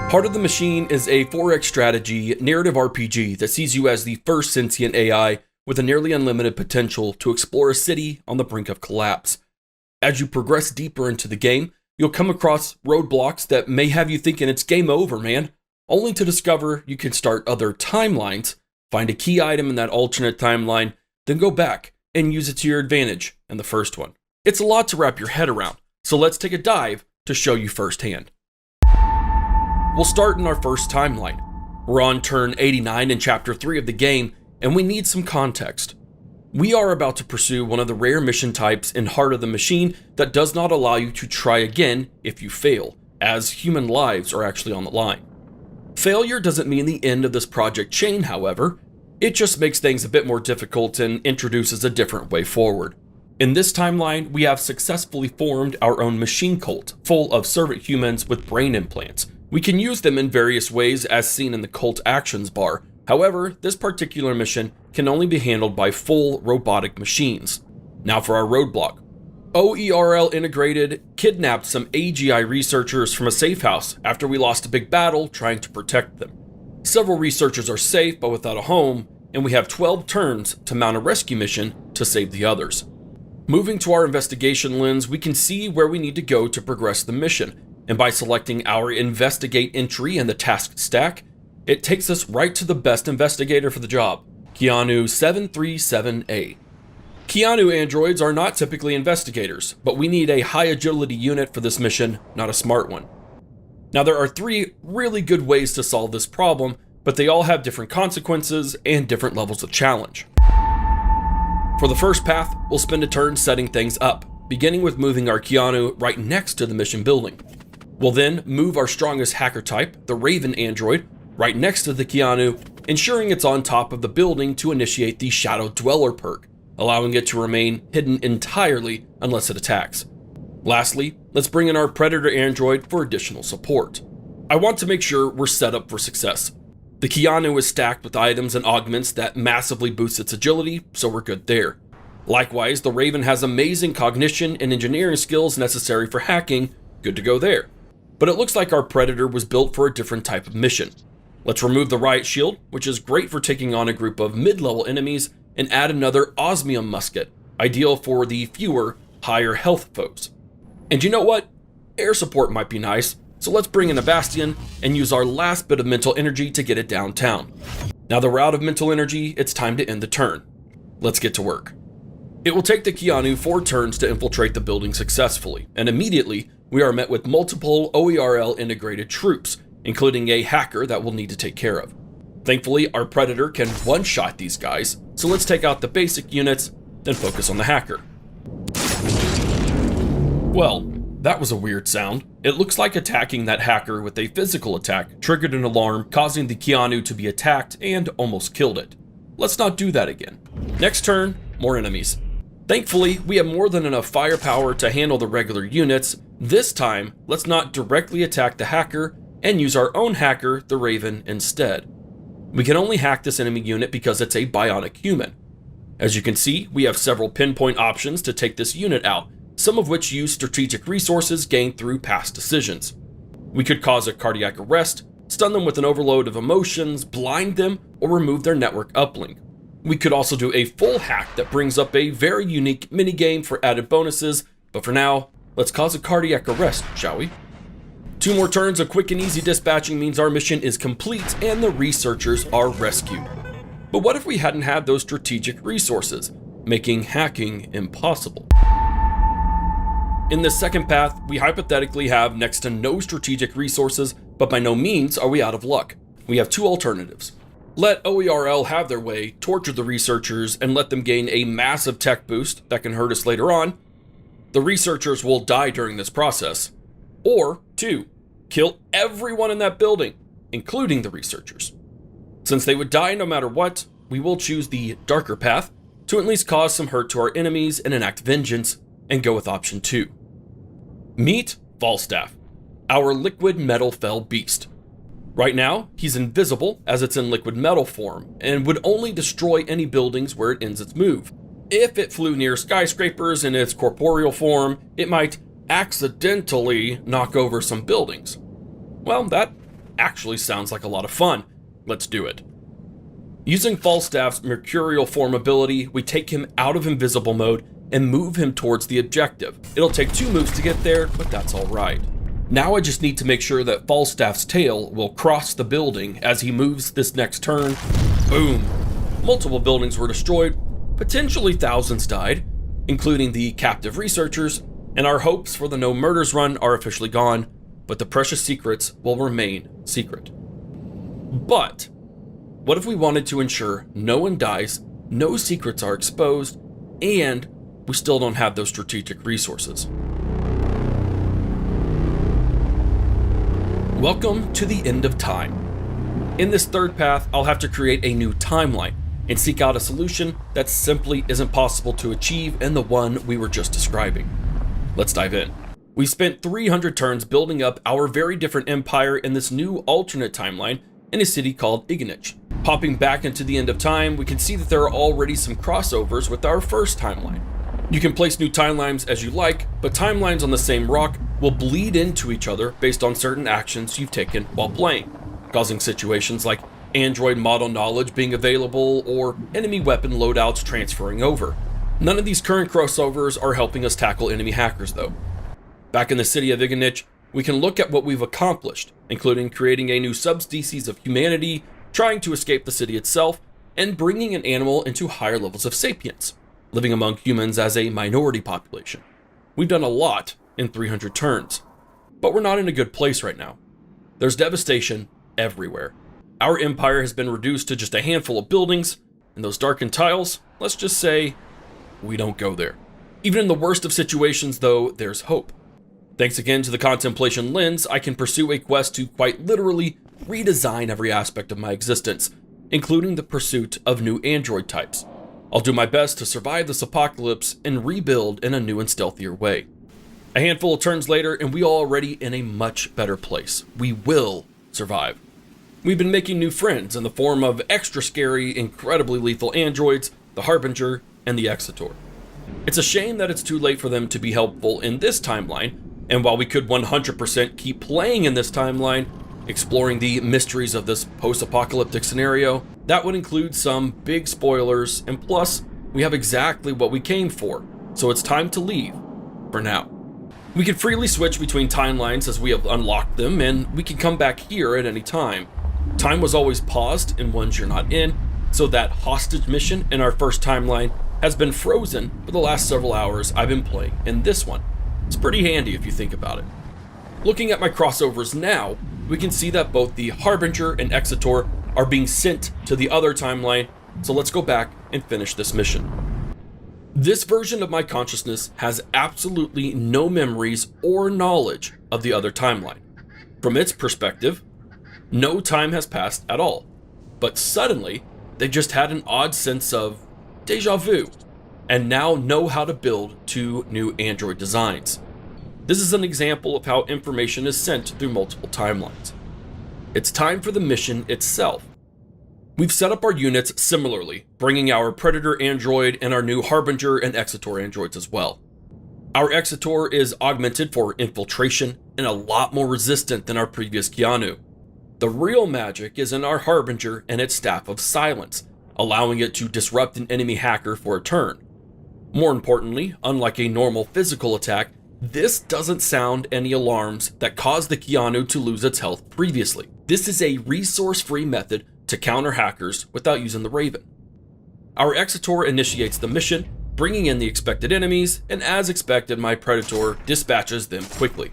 Heart of the Machine is a 4X strategy narrative RPG that sees you as the first sentient AI with a nearly unlimited potential to explore a city on the brink of collapse. As you progress deeper into the game, you'll come across roadblocks that may have you thinking it's game over, man, only to discover you can start other timelines, find a key item in that alternate timeline, then go back and use it to your advantage in the first one. It's a lot to wrap your head around, so let's take a dive to show you firsthand. We'll start in our first timeline. We're on turn 89 in chapter 3 of the game, and we need some context. We are about to pursue one of the rare mission types in Heart of the Machine that does not allow you to try again if you fail, as human lives are actually on the line. Failure doesn't mean the end of this project chain, however. It just makes things a bit more difficult and introduces a different way forward. In this timeline, we have successfully formed our own machine cult, full of servant humans with brain implants. We can use them in various ways as seen in the cult actions bar. However, this particular mission can only be handled by full robotic machines. Now for our roadblock. OERL Integrated kidnapped some AGI researchers from a safe house after we lost a big battle trying to protect them. Several researchers are safe but without a home, and we have 12 turns to mount a rescue mission to save the others. Moving to our investigation lens, we can see where we need to go to progress the mission. And by selecting our investigate entry in the task stack, it takes us right to the best investigator for the job, Keanu 737A. Keanu androids are not typically investigators, but we need a high agility unit for this mission, not a smart one. Now there are 3 really good ways to solve this problem, but they all have different consequences and different levels of challenge. For the first path, we'll spend a turn setting things up, beginning with moving our Keanu right next to the mission building. We'll then move our strongest hacker type, the Raven android, right next to the Keanu, ensuring it's on top of the building to initiate the Shadow Dweller perk, allowing it to remain hidden entirely unless it attacks. Lastly, let's bring in our Predator android for additional support. I want to make sure we're set up for success. The Keanu is stacked with items and augments that massively boost its agility, so we're good there. Likewise, the Raven has amazing cognition and engineering skills necessary for hacking, good to go there. But it looks like our Predator was built for a different type of mission. Let's remove the Riot Shield, which is great for taking on a group of mid-level enemies, and add another Osmium Musket, ideal for the fewer, higher health foes. And you know what? Air support might be nice, so let's bring in a Bastion and use our last bit of mental energy to get it downtown. Now that we're out of mental energy, it's time to end the turn. Let's get to work. It will take the Keanu 4 turns to infiltrate the building successfully, and immediately, we are met with multiple OERL integrated troops, including a hacker that we'll need to take care of. Thankfully, our Predator can one-shot these guys, so let's take out the basic units, then focus on the hacker. Well, that was a weird sound. It looks like attacking that hacker with a physical attack triggered an alarm, causing the Keanu to be attacked and almost killed it. Let's not do that again. Next turn, more enemies. Thankfully, we have more than enough firepower to handle the regular units. This time, let's not directly attack the hacker and use our own hacker, the Raven, instead. We can only hack this enemy unit because it's a bionic human. As you can see, we have several pinpoint options to take this unit out, some of which use strategic resources gained through past decisions. We could cause a cardiac arrest, stun them with an overload of emotions, blind them, or remove their network uplink. We could also do a full hack that brings up a very unique minigame for added bonuses, but for now, let's cause a cardiac arrest, shall we? 2 more turns of quick and easy dispatching means our mission is complete and the researchers are rescued. But what if we hadn't had those strategic resources, making hacking impossible? In this second path, we hypothetically have next to no strategic resources, but by no means are we out of luck. We have 2 alternatives. Let OERL have their way, torture the researchers, and let them gain a massive tech boost that can hurt us later on. The researchers will die during this process. Or 2, kill everyone in that building, including the researchers. Since they would die no matter what, we will choose the darker path to at least cause some hurt to our enemies and enact vengeance, and go with option 2. Meet Falstaff, our liquid metal fell beast. Right now, he's invisible as it's in liquid metal form, and would only destroy any buildings where it ends its move. If it flew near skyscrapers in its corporeal form, it might accidentally knock over some buildings. Well, that actually sounds like a lot of fun. Let's do it. Using Falstaff's mercurial form ability, we take him out of invisible mode and move him towards the objective. It'll take 2 moves to get there, but that's alright. Now I just need to make sure that Falstaff's tail will cross the building as he moves this next turn. Boom! Multiple buildings were destroyed, potentially thousands died, including the captive researchers, and our hopes for the no murders run are officially gone, but the precious secrets will remain secret. But what if we wanted to ensure no one dies, no secrets are exposed, and we still don't have those strategic resources? Welcome to the end of time. In this third path, I'll have to create a new timeline and seek out a solution that simply isn't possible to achieve in the one we were just describing. Let's dive in. We spent 300 turns building up our very different empire in this new alternate timeline in a city called Ignich. Popping back into the end of time, we can see that there are already some crossovers with our first timeline. You can place new timelines as you like, but timelines on the same rock will bleed into each other based on certain actions you've taken while playing, causing situations like android model knowledge being available or enemy weapon loadouts transferring over. None of these current crossovers are helping us tackle enemy hackers though. Back in the city of Ignich, we can look at what we've accomplished, including creating a new subspecies of humanity, trying to escape the city itself, and bringing an animal into higher levels of sapience, living among humans as a minority population. We've done a lot in 300 turns, but we're not in a good place right now. There's devastation everywhere. Our empire has been reduced to just a handful of buildings, and those darkened tiles, let's just say, we don't go there. Even in the worst of situations though, there's hope. Thanks again to the Contemplation Lens, I can pursue a quest to quite literally redesign every aspect of my existence, including the pursuit of new android types. I'll do my best to survive this apocalypse and rebuild in a new and stealthier way. A handful of turns later, and we are already in a much better place. We will survive. We've been making new friends in the form of extra scary, incredibly lethal androids, the Harbinger and the Exetor. It's a shame that it's too late for them to be helpful in this timeline, and while we could 100% keep playing in this timeline, exploring the mysteries of this post-apocalyptic scenario, that would include some big spoilers, and plus, we have exactly what we came for, so it's time to leave, for now. We can freely switch between timelines as we have unlocked them, and we can come back here at any time. Time was always paused in ones you're not in, so that hostage mission in our first timeline has been frozen for the last several hours I've been playing in this one. It's pretty handy if you think about it. Looking at my crossovers now, we can see that both the Harbinger and Exetor are being sent to the other timeline, so let's go back and finish this mission. This version of my consciousness has absolutely no memories or knowledge of the other timeline. From its perspective, no time has passed at all, but suddenly they just had an odd sense of deja vu, and now know how to build 2 new android designs. This is an example of how information is sent through multiple timelines. It's time for the mission itself. We've set up our units similarly, bringing our Predator android and our new Harbinger and Exetor androids as well. Our Exetor is augmented for infiltration and a lot more resistant than our previous Keanu. The real magic is in our Harbinger and its staff of silence, allowing it to disrupt an enemy hacker for a turn. More importantly, unlike a normal physical attack, this doesn't sound any alarms that caused the Keanu to lose its health previously. This is a resource-free method to counter hackers without using the Raven. Our Exetor initiates the mission, bringing in the expected enemies, and as expected, my Predator dispatches them quickly.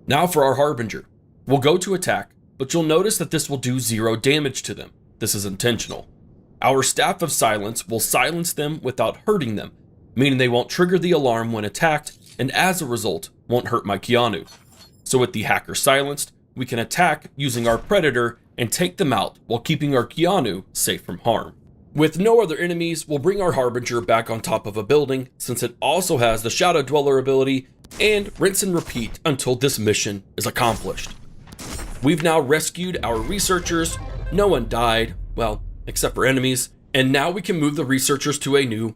Now for our Harbinger. We'll go to attack, but you'll notice that this will do 0 damage to them. This is intentional. Our Staff of Silence will silence them without hurting them, meaning they won't trigger the alarm when attacked, and as a result, won't hurt my Keanu. So with the hacker silenced, we can attack using our Predator and take them out while keeping our Keanu safe from harm. With no other enemies, we'll bring our Harbinger back on top of a building, since it also has the Shadow Dweller ability, and rinse and repeat until this mission is accomplished. We've now rescued our researchers, no one died, well, except for enemies, and now we can move the researchers to a new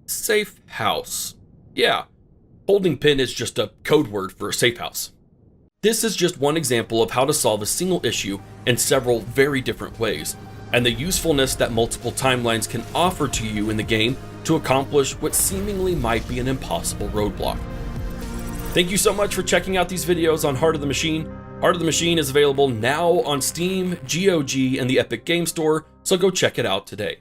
safe house. Yeah, holding pin is just a code word for a safe house. This is just one example of how to solve a single issue in several very different ways, and the usefulness that multiple timelines can offer to you in the game to accomplish what seemingly might be an impossible roadblock. Thank you so much for checking out these videos on Heart of the Machine. Heart of the Machine is available now on Steam, GOG, and the Epic Game Store, so go check it out today.